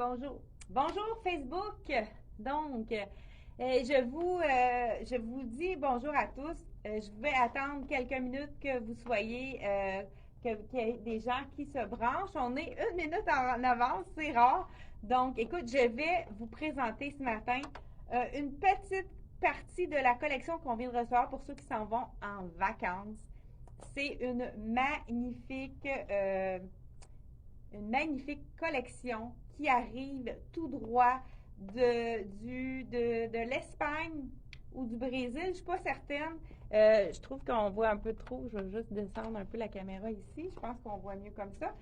Bonjour. Bonjour Facebook. Donc, je vous dis bonjour à tous. Je vais attendre quelques minutes que vous soyez, qu'il y ait des gens qui se branchent. On est une minute en avance, c'est rare. Donc, écoute, je vais vous présenter ce matin une petite partie de la collection qu'on vient de recevoir pour ceux qui s'en vont en vacances. C'est une magnifique collection qui arrive tout droit de l'Espagne ou du Brésil, je ne suis pas certaine. Je trouve qu'on voit un peu trop. Je vais juste descendre un peu la caméra ici. Je pense qu'on voit mieux comme ça.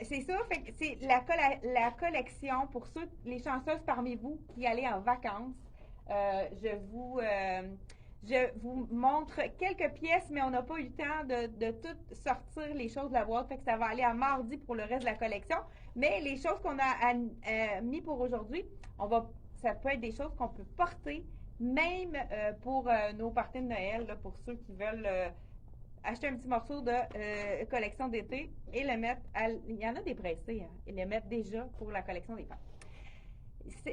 C'est ça, fait que c'est la collection pour ceux, les chanceuses parmi vous qui allez en vacances. Euh, je vous, euh, je vous montre quelques pièces, mais on n'a pas eu le temps de tout sortir les choses de la boîte. Fait que ça va aller à mardi pour le reste de la collection. Mais les choses qu'on a mis pour aujourd'hui, ça peut être des choses qu'on peut porter, même pour nos parties de Noël, là, pour ceux qui veulent acheter un petit morceau de collection d'été et le mettre il y en a des pressés, hein, et le mettre déjà pour la collection des fêtes.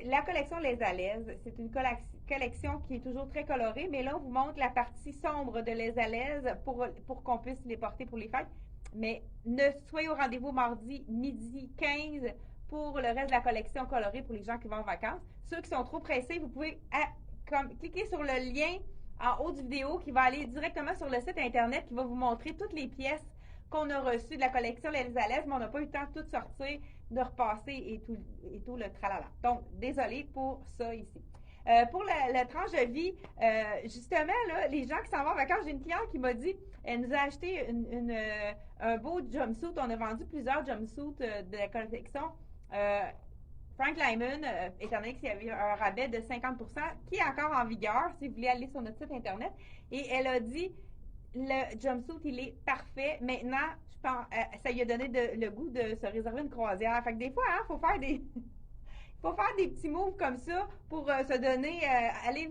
La collection Les Alaises, c'est une collection qui est toujours très colorée, mais là, on vous montre la partie sombre de Les Alaises pour qu'on puisse les porter pour les fêtes. Mais ne soyez au rendez-vous mardi midi 15 pour le reste de la collection colorée pour les gens qui vont en vacances. Ceux qui sont trop pressés, vous pouvez cliquer sur le lien en haut du vidéo qui va aller directement sur le site internet qui va vous montrer toutes les pièces qu'on a reçues de la collection Les Alaises, mais on n'a pas eu le temps de tout sortir, de repasser et tout le tralala. Donc, désolé pour ça ici. Pour la tranche de vie, justement, là, les gens qui s'en vont en vacances, j'ai une cliente qui m'a dit, elle nous a acheté un beau jumpsuit. On a vendu plusieurs jumpsuits de la collection. Frank Lyman, étant donné qu'il y avait un rabais de 50%, qui est encore en vigueur, si vous voulez aller sur notre site internet. Et elle a dit, le jumpsuit, il est parfait. Maintenant, je pense, ça lui a donné le goût de se réserver une croisière. Fait que des fois, il faut faire des faut faire des petits moves comme ça pour se donner, aller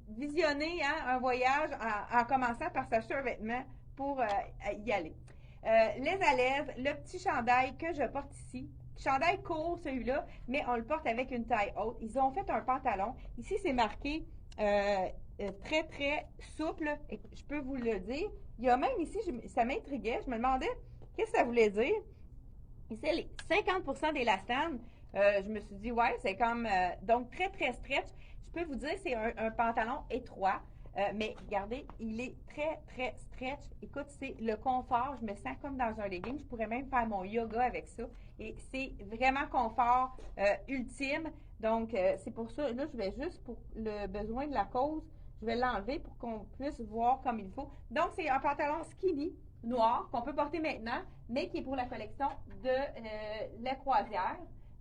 visionner hein, un voyage en commençant par s'acheter un vêtement pour y aller. Les alaises, le petit chandail que je porte ici, chandail court celui-là, mais on le porte avec une taille haute. Ils ont fait un pantalon. Ici, c'est marqué très, très souple. Et je peux vous le dire. Il y a même ici, ça m'intriguait. Je me demandais qu'est-ce que ça voulait dire. Ici, les 50% d'élastane. Je me suis dit, ouais, c'est comme. Donc, très, très stretch. Je peux vous dire, c'est un pantalon étroit. Mais regardez, il est très, très stretch. Écoute, c'est le confort. Je me sens comme dans un legging. Je pourrais même faire mon yoga avec ça. Et c'est vraiment confort ultime. Donc, c'est pour ça. Là, je vais juste pour le besoin de la cause, je vais l'enlever pour qu'on puisse voir comme il faut. Donc, c'est un pantalon skinny noir qu'on peut porter maintenant, mais qui est pour la collection de la croisière.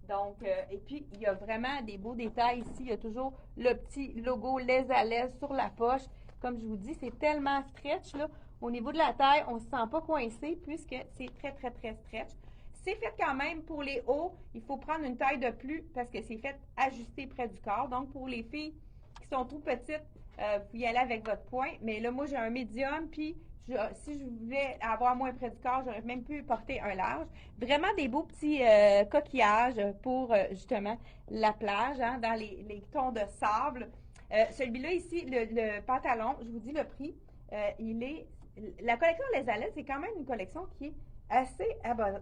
Donc, et puis, il y a vraiment des beaux détails ici. Il y a toujours le petit logo Les Alaises sur la poche. Comme je vous dis, c'est tellement stretch, là. Au niveau de la taille, on ne se sent pas coincé puisque c'est très, très, très stretch. C'est fait quand même pour les hauts. Il faut prendre une taille de plus parce que c'est fait ajuster près du corps. Donc, pour les filles qui sont trop petites, vous pouvez y aller avec votre poing. Mais là, moi, j'ai un médium, puis si je voulais avoir moins près du corps, j'aurais même pu porter un large. Vraiment des beaux petits coquillages pour justement la plage, hein, dans les tons de sable. Celui-là ici, le pantalon, je vous dis le prix, il est. La collection Les Alaises, c'est quand même une collection qui est assez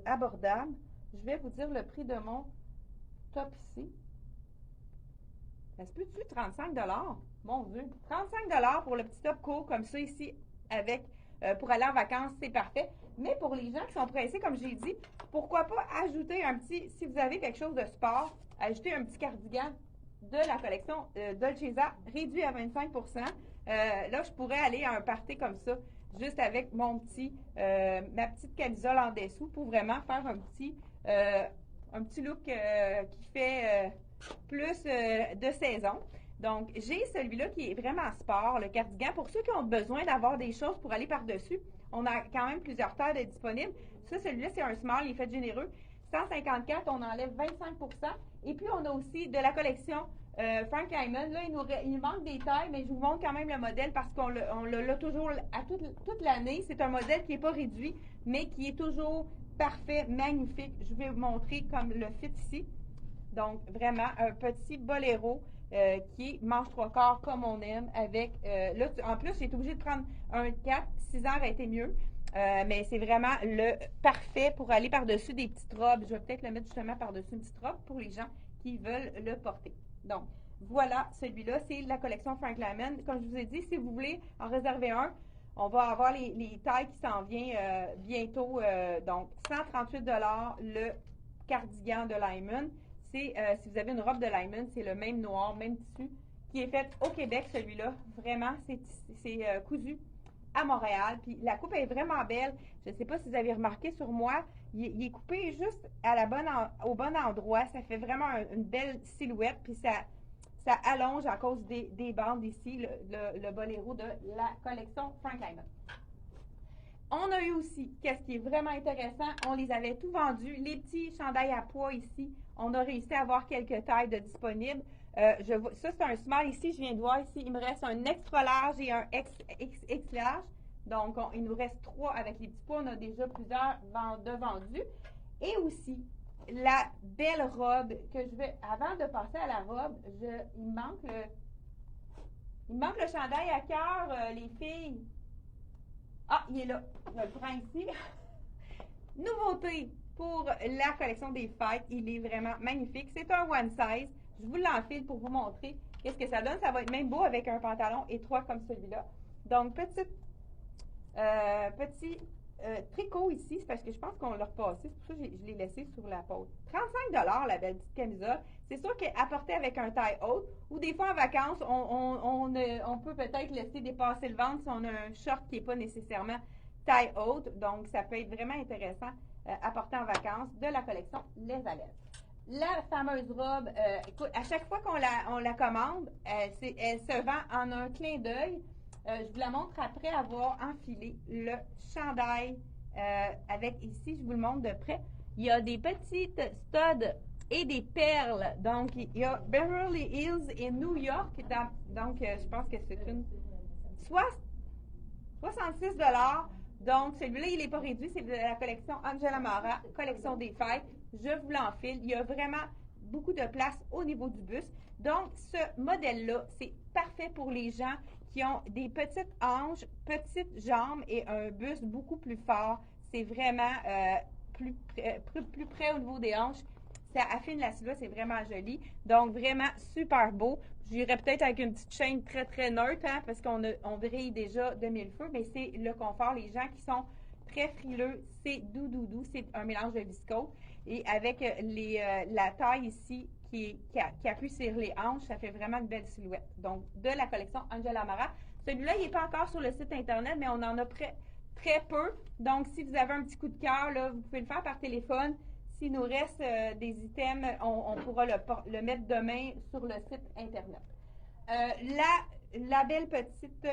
abordable. Je vais vous dire le prix de mon top ici. Ça se peut-tu 35 Mon Dieu. 35 pour le petit top court comme ça ici avec pour aller en vacances, c'est parfait. Mais pour les gens qui sont pressés, comme j'ai dit, pourquoi pas ajouter un petit, si vous avez quelque chose de sport, ajouter un petit cardigan de la collection Dolce Vita réduit à 25%. Là, je pourrais aller à un party comme ça, juste avec ma petite camisole en dessous pour vraiment faire un petit look qui fait plus de saison. Donc, j'ai celui-là qui est vraiment sport, le cardigan. Pour ceux qui ont besoin d'avoir des choses pour aller par-dessus, on a quand même plusieurs tailles de disponibles. Ça, celui-là, c'est un small, il est fait généreux. 154, on enlève 25%. Et puis, on a aussi de la collection Frank Lyman. Là, il manque des tailles, mais je vous montre quand même le modèle parce qu'on l'a toujours à toute l'année. C'est un modèle qui n'est pas réduit, mais qui est toujours parfait, magnifique. Je vais vous montrer comme le fit ici. Donc, vraiment, un petit boléro qui est manche 3/4 comme on aime avec, là, en plus, j'ai été obligée de prendre un 4, 6 heures a été mieux. Mais c'est vraiment le parfait pour aller par-dessus des petites robes. Je vais peut-être le mettre justement par-dessus une petite robe pour les gens qui veulent le porter. Donc, voilà, celui-là, c'est la collection Frank Lyman. Comme je vous ai dit, si vous voulez en réserver un, on va avoir les tailles qui s'en viennent bientôt. Donc, 138 le cardigan de Lyman. C'est, si vous avez une robe de Lyman, c'est le même noir, même tissu, qui est fait au Québec, celui-là. Vraiment, c'est cousu à Montréal. Puis la coupe est vraiment belle. Je ne sais pas si vous avez remarqué sur moi, il est coupé juste à au bon endroit. Ça fait vraiment une belle silhouette. Puis ça allonge à cause des bandes ici, le boléro de la collection Frank Lyman. On a eu aussi, qu'est-ce qui est vraiment intéressant, on les avait tout vendus. Les petits chandails à poids ici, on a réussi à avoir quelques tailles de disponibles. Ça, c'est un small ici, je viens de voir ici. Il me reste un extra large et un X large. Donc, il nous reste 3 avec les petits poids. On a déjà plusieurs de vendus. Et aussi, la belle robe que je vais, avant de passer à la robe, il me manque le chandail à cœur, les filles. Ah, il est là. Je le prends ici. Nouveauté pour la collection des fêtes. Il est vraiment magnifique. C'est un one size. Je vous l'enfile pour vous montrer qu'est-ce que ça donne. Ça va être même beau avec un pantalon étroit comme celui-là. Donc, petit tricot ici. C'est parce que je pense qu'on l'a repassé. C'est pour ça que je l'ai laissé sur la pause. 35 la belle petite camisole. C'est sûr qu'elle apportée avec un taille haute. Ou des fois en vacances, on peut peut-être laisser dépasser le ventre si on a un short qui n'est pas nécessairement taille haute. Donc, ça peut être vraiment intéressant à porter en vacances de la collection Les Alaises. La fameuse robe, écoute, à chaque fois qu'on la commande, elle se vend en un clin d'œil. Je vous la montre après avoir enfilé le chandail avec ici, je vous le montre de près. Il y a des petites studs et des perles. Donc, il y a Beverly Hills et New York. Donc, je pense que c'est une 66 $. Donc, celui-là, il n'est pas réduit. C'est de la collection Angela Mara, collection des fêtes. Je vous l'enfile. Il y a vraiment beaucoup de place au niveau du buste. Donc, ce modèle-là, c'est parfait pour les gens qui ont des petites hanches, petites jambes et un buste beaucoup plus fort. C'est vraiment plus près au niveau des hanches. Ça affine la silhouette, c'est vraiment joli. Donc, vraiment super beau. J'irais peut-être avec une petite chaîne très, très neutre, hein, parce qu'on brille déjà de mille feux, mais c'est le confort. Les gens qui sont très frileux, c'est doux. C'est un mélange de viscose. Et avec la taille ici qui appuie sur les hanches, ça fait vraiment une belle silhouette. Donc, de la collection Angela Mara. Celui-là, il n'est pas encore sur le site Internet, mais on en a très peu. Donc, si vous avez un petit coup de cœur, là, vous pouvez le faire par téléphone. S'il nous reste des items, on pourra le mettre demain sur le site Internet. La belle petite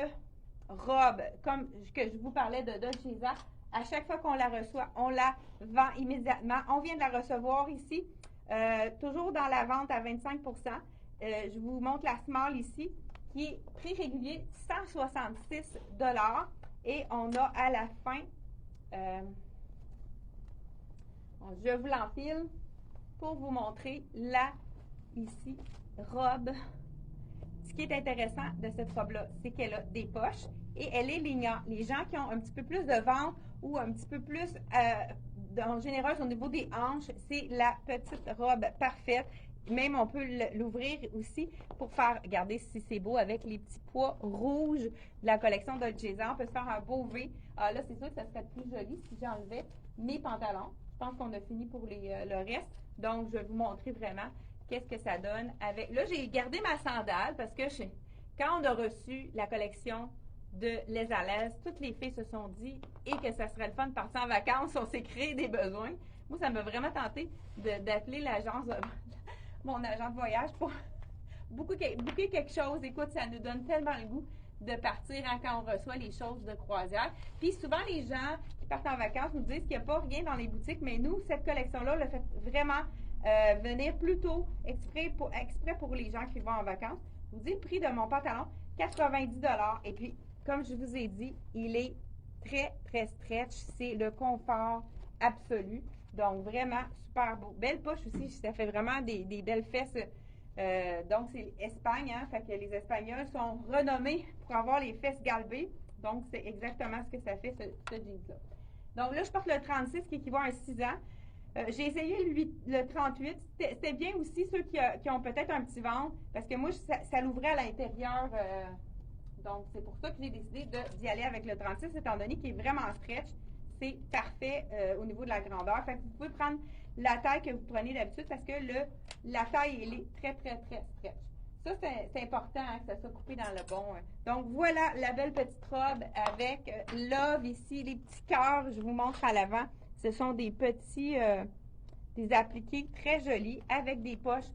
robe, comme que je vous parlais de Dolce Vita, à chaque fois qu'on la reçoit, on la vend immédiatement. On vient de la recevoir ici, toujours dans la vente à 25 Je vous montre la small ici, qui est prix régulier 166 $. Et on a à la fin, je vous l'enfile pour vous montrer la, ici, robe. Ce qui est intéressant de cette robe-là, c'est qu'elle a des poches et elle est lignante. Les gens qui ont un petit peu plus de ventre ou un petit peu plus en général au niveau des hanches, c'est la petite robe parfaite. Même on peut l'ouvrir aussi pour faire, regardez si c'est beau avec les petits pois rouges de la collection Dolce Vita. On peut se faire un beau V. Ah, là, c'est sûr que ça serait plus joli si j'enlevais mes pantalons. Je pense qu'on a fini pour le reste. Donc, je vais vous montrer vraiment qu'est-ce que ça donne avec. Là, j'ai gardé ma sandale parce que quand on a reçu la collection de Les Alaises, toutes les filles se sont dit et que ça serait le fun de partir en vacances, on s'est créé des besoins. Moi, ça m'a vraiment tenté d'appeler l'agence, mon agent de voyage pour booker quelque chose. Écoute, ça nous donne tellement le goût de partir quand on reçoit les choses de croisière. Puis souvent, les gens qui partent en vacances nous disent qu'il n'y a pas rien dans les boutiques, mais nous, cette collection-là, l'a fait vraiment venir plus tôt, exprès pour les gens qui vont en vacances. Je vous dis le prix de mon pantalon, 90 $. Et puis, comme je vous ai dit, il est très, très stretch. C'est le confort absolu. Donc, vraiment super beau. Belle poche aussi, ça fait vraiment des belles fesses. Donc, c'est Espagne, hein? Fait que les Espagnols sont renommés pour avoir les fesses galbées. Donc, c'est exactement ce que ça fait, ce jeans-là. Donc là, je porte le 36 qui équivaut à un 6 ans. J'ai essayé le 38. C'était bien aussi ceux qui ont peut-être un petit ventre, parce que moi, ça l'ouvrait à l'intérieur. Donc, c'est pour ça que j'ai décidé d'y aller avec le 36, étant donné qu'il est vraiment stretch. C'est parfait au niveau de la grandeur. Fait que vous pouvez prendre la taille que vous prenez d'habitude, parce que la taille, elle est très, très, très stretch. Ça, c'est important hein, que ça soit coupé dans le bon. Donc, voilà la belle petite robe avec love ici, les petits cœurs. Je vous montre à l'avant. Ce sont des petits, des appliqués très jolis avec des poches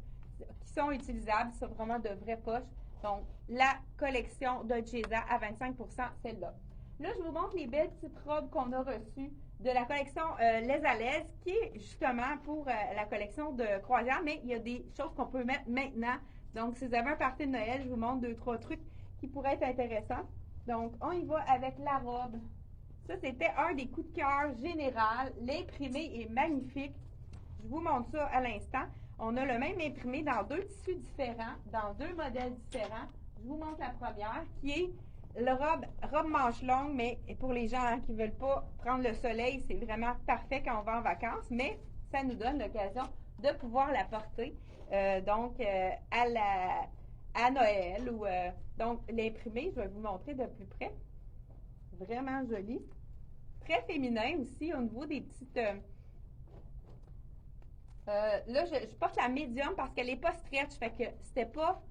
qui sont utilisables. C'est vraiment de vraies poches. Donc, la collection Dolce Vita à 25 celle-là. Là, je vous montre les belles petites robes qu'on a reçues de la collection Les à l'aise, qui est justement pour la collection de croisière, mais il y a des choses qu'on peut mettre maintenant. Donc, si vous avez un party de Noël, je vous montre 2-3 trucs qui pourraient être intéressants. Donc, on y va avec la robe. Ça, c'était un des coups de cœur général. L'imprimé est magnifique. Je vous montre ça à l'instant. On a le même imprimé dans 2 tissus différents, dans 2 modèles différents. Je vous montre la première, qui est la robe manche longue, mais pour les gens qui ne veulent pas prendre le soleil, c'est vraiment parfait quand on va en vacances, mais ça nous donne l'occasion de pouvoir la porter. Donc, à Noël. Donc, l'imprimé, je vais vous montrer de plus près. Vraiment joli. Très féminin aussi au niveau des petites... là, je porte la médium parce qu'elle n'est pas stretch. Fait que c'était pas...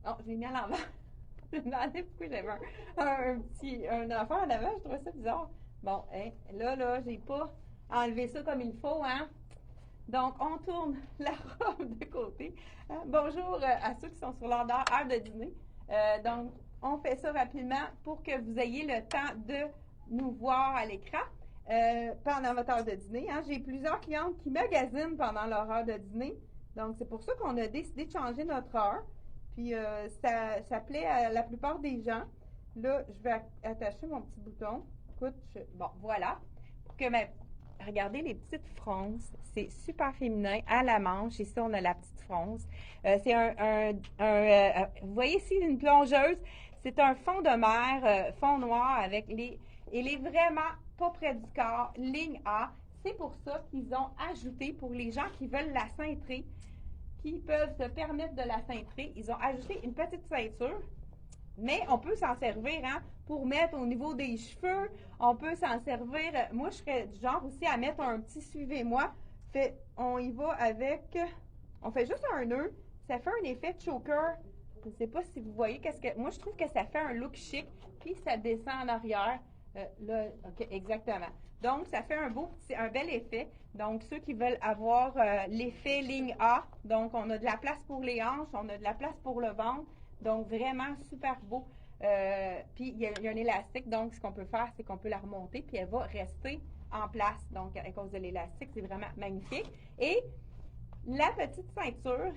Oh, je l'ai mis à l'envers. Je me demandais pourquoi j'avais un enfant en avant. Je trouvais ça bizarre. Bon, hein, là, j'ai pas enlevé ça comme il faut, hein. Donc, on tourne la robe de côté. Bonjour à ceux qui sont sur l'heure de dîner. Donc, on fait ça rapidement pour que vous ayez le temps de nous voir à l'écran pendant votre heure de dîner. Hein. J'ai plusieurs clientes qui magasinent pendant leur heure de dîner. Donc, c'est pour ça qu'on a décidé de changer notre heure. Puis, ça plaît à la plupart des gens. Là, je vais attacher mon petit bouton. Écoute, bon, voilà. Pour que regardez les petites fronces. C'est super féminin. À la manche, ici, on a la petite fronce. C'est vous voyez ici une plongeuse. C'est un fond de mer, fond noir avec les... Il est vraiment pas près du corps, ligne A. C'est pour ça qu'ils ont ajouté, pour les gens qui veulent la cintrer, qui peuvent se permettre de la cintrer, ils ont ajouté une petite ceinture. Mais on peut s'en servir hein, pour mettre au niveau des cheveux. On peut s'en servir. Moi, je serais du genre aussi à mettre un petit suivez-moi. On y va avec... On fait juste un nœud. Ça fait un effet choker. Je ne sais pas si vous voyez qu'est-ce que... Moi, je trouve que ça fait un look chic. Puis, ça descend en arrière. Là, OK, exactement. Donc, ça fait un bel effet. Donc, ceux qui veulent avoir l'effet ligne A, donc on a de la place pour les hanches, on a de la place pour le ventre. Donc, vraiment super beau. Puis, il y a un élastique. Donc, ce qu'on peut faire, c'est qu'on peut la remonter, puis elle va rester en place. Donc, à cause de l'élastique, c'est vraiment magnifique. Et la petite ceinture,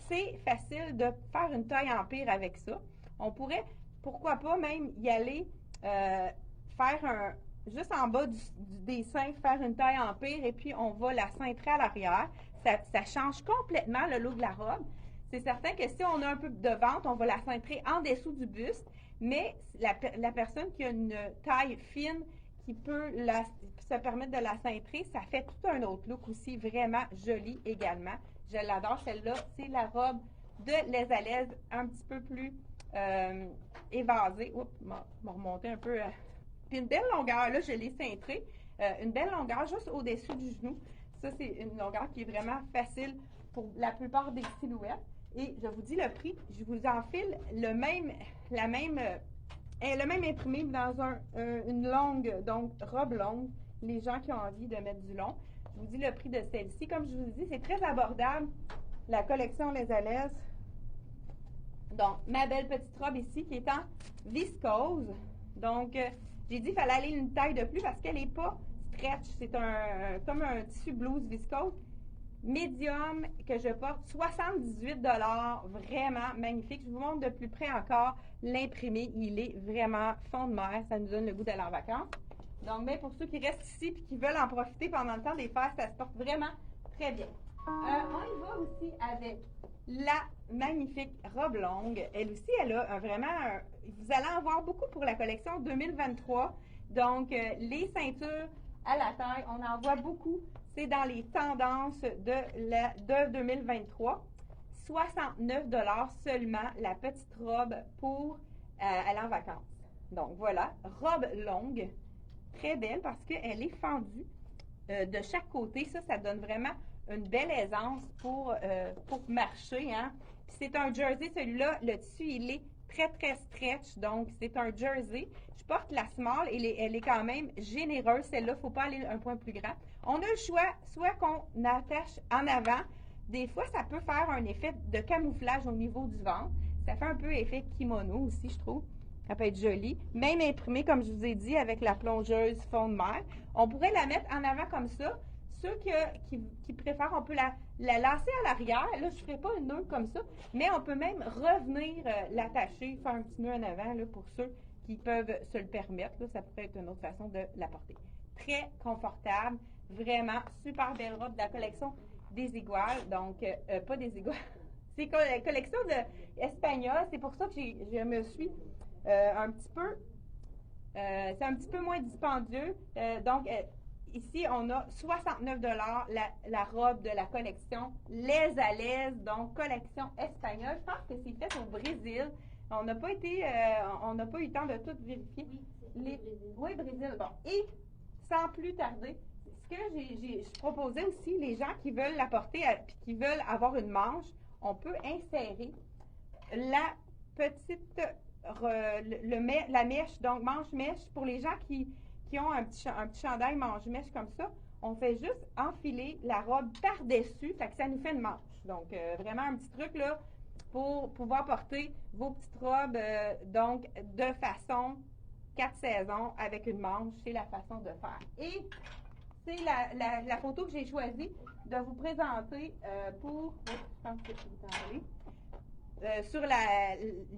c'est facile de faire une taille empire avec ça. On pourrait, pourquoi pas, même y aller faire juste en bas des seins, faire une taille empire, et puis on va la cintrer à l'arrière. Ça change complètement le look de la robe. C'est certain que si on a un peu de ventre, on va la cintrer en dessous du buste, mais la personne qui a une taille fine, qui peut se permettre de la cintrer, ça fait tout un autre look aussi, vraiment joli également. Je l'adore, celle-là. C'est la robe de Les à l'aise, un petit peu plus évasée. Oups, m'a remonté un peu. Puis une belle longueur, là, je l'ai cintrée. Une belle longueur juste au-dessus du genou. Ça, c'est une longueur qui est vraiment facile pour la plupart des silhouettes. Et je vous dis le prix, je vous enfile le même imprimé dans une longue, donc robe longue, les gens qui ont envie de mettre du long. Je vous dis le prix de celle-ci. Comme je vous dis, c'est très abordable, la collection Les à l'aise. Donc, ma belle petite robe ici qui est en viscose. Donc, j'ai dit qu'il fallait aller une taille de plus parce qu'elle n'est pas stretch. C'est comme un tissu blouse viscose. Médium que je porte, 78 $, vraiment magnifique. Je vous montre de plus près encore l'imprimé. Il est vraiment fond de mer. Ça nous donne le goût d'aller en vacances. Donc, mais pour ceux qui restent ici et qui veulent en profiter pendant le temps des fêtes, ça se porte vraiment très bien. On y va aussi avec la magnifique robe longue. Elle aussi, elle a vous allez en voir beaucoup pour la collection 2023. Donc, les ceintures à la taille, on en voit beaucoup. C'est dans les tendances de 2023. 69 $ seulement la petite robe pour aller en vacances. Donc, voilà, robe longue, très belle parce qu'elle est fendue de chaque côté. Ça donne vraiment une belle aisance pour marcher. Hein? C'est un jersey, celui-là, le tissu, il est très, très stretch. Donc, c'est un jersey. Je porte la small, elle est quand même généreuse. Celle-là, il ne faut pas aller un point plus grand. On a le choix, soit qu'on attache en avant. Des fois, ça peut faire un effet de camouflage au niveau du ventre. Ça fait un peu effet kimono aussi, je trouve. Ça peut être joli. Même imprimé, comme je vous ai dit, avec la plongeuse fond de mer. On pourrait la mettre en avant comme ça. Ceux qui préfèrent, on peut la lancer à l'arrière. Là, je ne ferai pas une nœud comme ça, mais on peut même revenir l'attacher, faire un petit nœud en avant là, pour ceux qui peuvent se le permettre. Là, ça pourrait être une autre façon de la porter. Très confortable. Vraiment, super belle robe de la collection des Iguales. Donc, pas des Iguales. C'est la collection espagnole. C'est pour ça que je me suis un petit peu... c'est un petit peu moins dispendieux. Donc, ici, on a 69 $ la robe de la collection Les à l'aise, donc collection espagnole. Je pense que c'est fait au Brésil. On n'a pas eu le temps de tout vérifier. Oui, Brésil. Bon, et sans plus tarder, ce que je proposais aussi, les gens qui veulent la porter et qui veulent avoir une manche, on peut insérer la petite la mèche, donc manche-mèche, pour les gens qui ont un petit chandail manche-mèche comme ça, on fait juste enfiler la robe par-dessus, fait que ça nous fait une manche. Donc, vraiment un petit truc là pour pouvoir porter vos petites robes, donc de façon 4 saisons avec une manche, c'est la façon de faire. Et c'est la photo que j'ai choisi de vous présenter pour... je pense que je vais t'en aller.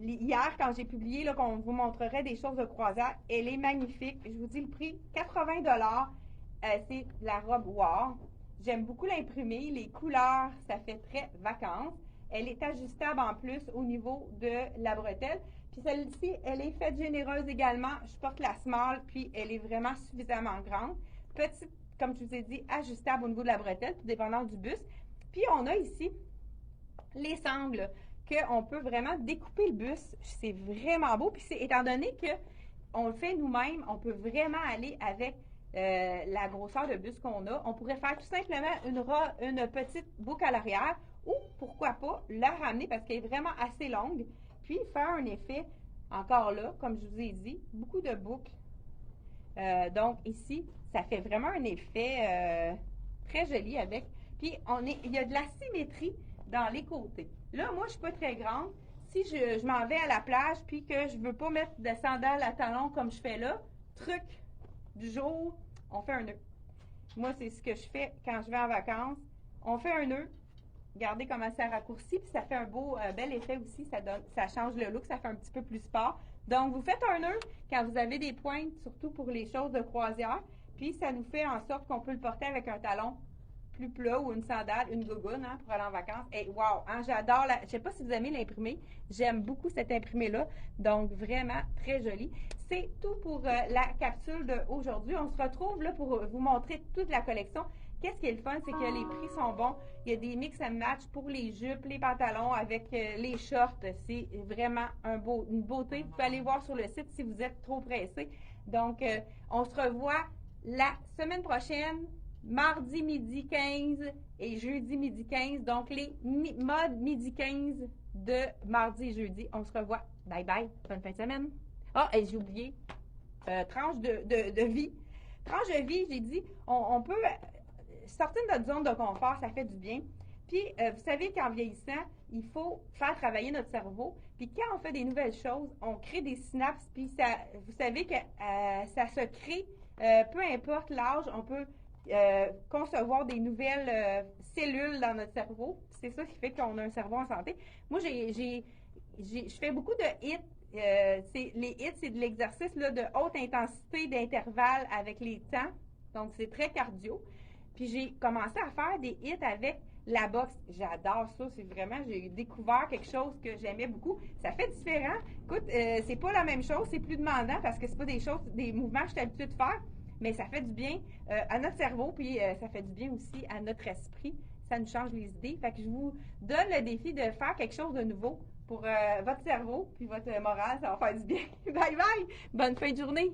Hier, quand j'ai publié qu'on vous montrerait des choses de croisière, elle est magnifique. Je vous dis le prix, 80 $. C'est la robe War. J'aime beaucoup l'imprimer. Les couleurs, ça fait très vacances. Elle est ajustable en plus au niveau de la bretelle. Puis celle-ci, elle est faite généreuse également. Je porte la small, puis elle est vraiment suffisamment grande. Petite, comme je vous ai dit, ajustable au niveau de la bretelle, tout dépendant du buste. Puis on a ici les sangles qu'on peut vraiment découper le buste. C'est vraiment beau. Puis étant donné qu'on le fait nous-mêmes, on peut vraiment aller avec la grosseur de buste qu'on a. On pourrait faire tout simplement une petite boucle à l'arrière ou, pourquoi pas, la ramener parce qu'elle est vraiment assez longue. Puis faire un effet, encore là, comme je vous ai dit, beaucoup de boucles. Donc ici, ça fait vraiment un effet très joli avec. Puis il y a de la symétrie dans les côtés. Là, moi, je suis pas très grande. Si je m'en vais à la plage puis que je veux pas mettre de sandales à talons comme je fais là, truc du jour, on fait un nœud. Moi, c'est ce que je fais quand je vais en vacances. On fait un nœud. Regardez comment ça raccourcit, puis ça fait un bel effet aussi. Ça change le look, ça fait un petit peu plus sport. Donc, vous faites un nœud quand vous avez des pointes, surtout pour les choses de croisière. Puis, ça nous fait en sorte qu'on peut le porter avec un talon plus plat ou une sandale, une gougoune hein, pour aller en vacances. Et wow, hein, j'adore je ne sais pas si vous aimez l'imprimer. J'aime beaucoup cet imprimé-là. Donc, vraiment très joli. C'est tout pour la capsule d'aujourd'hui. On se retrouve là pour vous montrer toute la collection. Qu'est-ce qui est le fun, c'est que les prix sont bons. Il y a des mix and match pour les jupes, les pantalons avec les shorts. C'est vraiment une beauté. Vous pouvez aller voir sur le site si vous êtes trop pressé. Donc, on se revoit la semaine prochaine, mardi midi 15 et jeudi midi 15. Donc, les modes midi 15 de mardi et jeudi. On se revoit. Bye bye. Bonne fin de semaine. Ah, et j'ai oublié. Tranche de vie. Tranche de vie, j'ai dit, on peut... sortir de notre zone de confort, ça fait du bien. Puis, vous savez qu'en vieillissant, il faut faire travailler notre cerveau. Puis, quand on fait des nouvelles choses, on crée des synapses. Puis, vous savez que ça se crée, peu importe l'âge, on peut concevoir des nouvelles cellules dans notre cerveau. C'est ça qui fait qu'on a un cerveau en santé. Moi, je fais beaucoup de HIIT les hits, c'est de l'exercice là, de haute intensité d'intervalle avec les temps. Donc, c'est très cardio. Puis, j'ai commencé à faire des hits avec la boxe. J'adore ça. C'est vraiment, j'ai découvert quelque chose que j'aimais beaucoup. Ça fait différent. Écoute, c'est pas la même chose. C'est plus demandant parce que c'est pas des mouvements que je suis habituée de faire. Mais ça fait du bien à notre cerveau. Puis, ça fait du bien aussi à notre esprit. Ça nous change les idées. Fait que je vous donne le défi de faire quelque chose de nouveau pour votre cerveau puis votre morale. Ça va faire du bien. Bye bye! Bonne fin de journée!